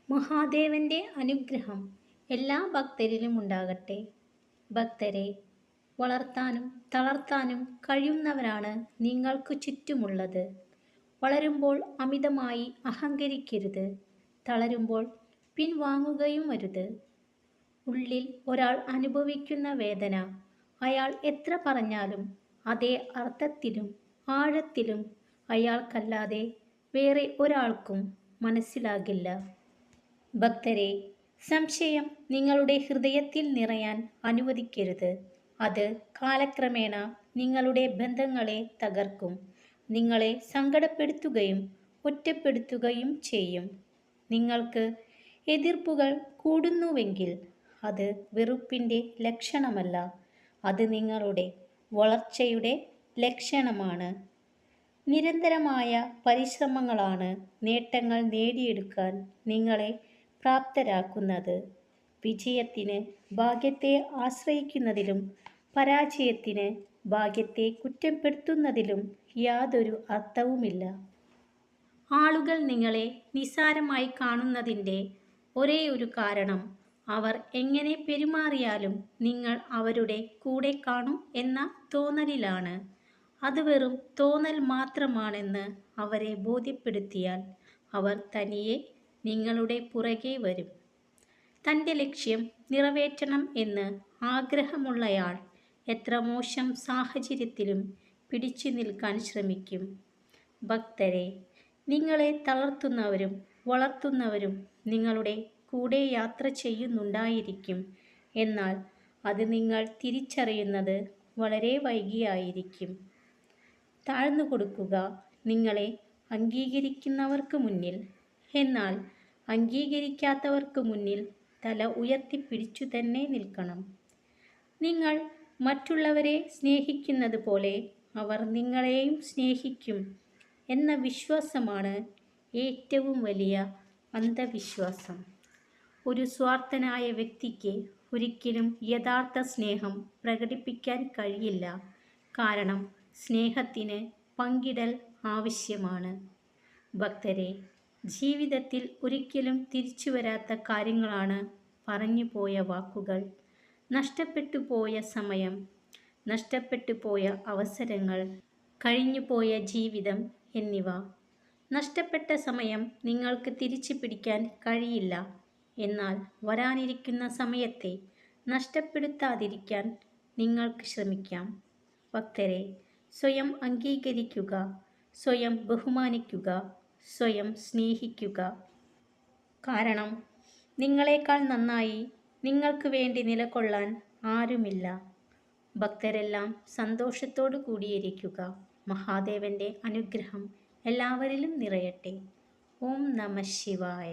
മഹാദേവന്റെ അനുഗ്രഹം എല്ലാ ഭക്തരിലും ഉണ്ടാകട്ടെ. ഭക്തരെ വളർത്താനും തളർത്താനും കഴിയുന്നവരാണ് നിങ്ങൾക്ക് ചുറ്റുമുള്ളത്. വളരുമ്പോൾ അമിതമായി അഹങ്കരിക്കരുത്. തളരുമ്പോൾ പിൻവാങ്ങുകയും അരുത്. ഉള്ളിൽ ഒരാൾ അനുഭവിക്കുന്ന വേദന അയാൾ എത്ര പറഞ്ഞാലും അതേ അർത്ഥത്തിലും ആഴത്തിലും അയാൾക്കല്ലാതെ വേറെ ഒരാൾക്കും മനസ്സിലാകില്ല. ഭക്തരെ, സംശയം നിങ്ങളുടെ ഹൃദയത്തിൽ നിറയാൻ അനുവദിക്കരുത്. അത് കാലക്രമേണ നിങ്ങളുടെ ബന്ധങ്ങളെ തകർക്കും, നിങ്ങളെ സങ്കടപ്പെടുത്തുകയും ഒറ്റപ്പെടുത്തുകയും ചെയ്യും. നിങ്ങൾക്ക് എതിർപ്പുകൾ കൂടുന്നുവെങ്കിൽ അത് വെറുപ്പിൻ്റെ ലക്ഷണമല്ല, അത് നിങ്ങളുടെ വളർച്ചയുടെ ലക്ഷണമാണ്. നിരന്തരമായ പരിശ്രമങ്ങളാണ് നേട്ടങ്ങൾ നേടിയെടുക്കാൻ നിങ്ങളെ പ്രാപ്തരാക്കുന്നത്. വിജയത്തിന് ഭാഗ്യത്തെ ആശ്രയിക്കുന്നതിലും പരാജയത്തിന് ഭാഗ്യത്തെ കുറ്റപ്പെടുത്തുന്നതിലും യാതൊരു അർത്ഥവുമില്ല. ആളുകൾ നിങ്ങളെ നിസ്സാരമായി കാണുന്നതിൻ്റെ ഒരേയൊരു കാരണം അവർ എങ്ങനെ പെരുമാറിയാലും നിങ്ങൾ അവരുടെ കൂടെ കാണും എന്ന തോന്നലിലാണ്. അത് വെറും തോന്നൽ മാത്രമാണെന്ന് അവരെ ബോധ്യപ്പെടുത്തിയാൽ അവർ തനിയെ നിങ്ങളുടെ പുറകെ വരും. തൻ്റെ ലക്ഷ്യം നിറവേറ്റണം എന്ന് ആഗ്രഹമുള്ളയാൾ എത്ര മോശം സാഹചര്യത്തിലും പിടിച്ചു നിൽക്കാൻ ശ്രമിക്കും. ഭക്തരെ, നിങ്ങളെ തളർത്തുന്നവരും വളർത്തുന്നവരും നിങ്ങളുടെ കൂടെ യാത്ര ചെയ്യുന്നുണ്ടായിരിക്കും. എന്നാൽ അത് നിങ്ങൾ തിരിച്ചറിയുന്നത് വളരെ വൈകിയായിരിക്കും. താഴ്ന്നു കൊടുക്കുക നിങ്ങളെ അംഗീകരിക്കുന്നവർക്ക് മുന്നിൽ, എന്നാൽ അംഗീകരിക്കാത്തവർക്ക് മുന്നിൽ തല ഉയർത്തിപ്പിടിച്ചു തന്നെ നിൽക്കണം. നിങ്ങൾ മറ്റുള്ളവരെ സ്നേഹിക്കുന്നത് പോലെ അവർ നിങ്ങളെയും സ്നേഹിക്കും എന്ന വിശ്വാസമാണ് ഏറ്റവും വലിയ അന്ധവിശ്വാസം. ഒരു സ്വാർത്ഥനായ വ്യക്തിക്ക് ഒരിക്കലും യഥാർത്ഥ സ്നേഹം പ്രകടിപ്പിക്കാൻ കഴിയില്ല. കാരണം സ്നേഹത്തിന് പങ്കിടൽ ആവശ്യമാണ്. ഭക്തരെ, ജീവിതത്തിൽ ഒരിക്കലും തിരിച്ചു വരാത്ത കാര്യങ്ങളാണ് പറഞ്ഞുപോയ വാക്കുകൾ, നഷ്ടപ്പെട്ടുപോയ സമയം, നഷ്ടപ്പെട്ടുപോയ അവസരങ്ങൾ, കഴിഞ്ഞുപോയ ജീവിതം എന്നിവ. നഷ്ടപ്പെട്ട സമയം നിങ്ങൾക്ക് തിരിച്ചു പിടിക്കാൻ കഴിയില്ല. എന്നാൽ വരാനിരിക്കുന്ന സമയത്തെ നഷ്ടപ്പെടുത്താതിരിക്കാൻ നിങ്ങൾക്ക് ശ്രമിക്കാം. ഭക്തരെ, സ്വയം അംഗീകരിക്കുക, സ്വയം ബഹുമാനിക്കുക, സ്വയം സ്നേഹിക്കുക. കാരണം നിങ്ങളെക്കാൾ നന്നായി നിങ്ങൾക്ക് വേണ്ടി നിലകൊള്ളാൻ ആരുമില്ല. ഭക്തരെല്ലാം സന്തോഷത്തോടു കൂടിയിരിക്കുക. മഹാദേവന്റെ അനുഗ്രഹം എല്ലാവരിലും നിറയട്ടെ. ഓം നമഃ ശിവായ.